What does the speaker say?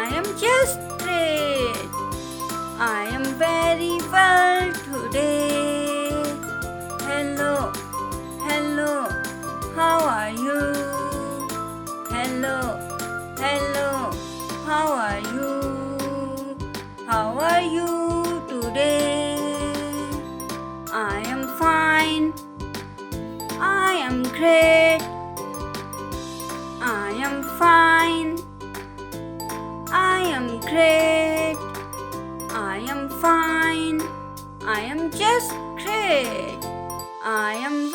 I am just great. I am very well today. Hello, hello, how are you? Hello, hello, how are you? How are you today? I am fine. I am great. I am fine. I am great. I am fine. I am just great. I am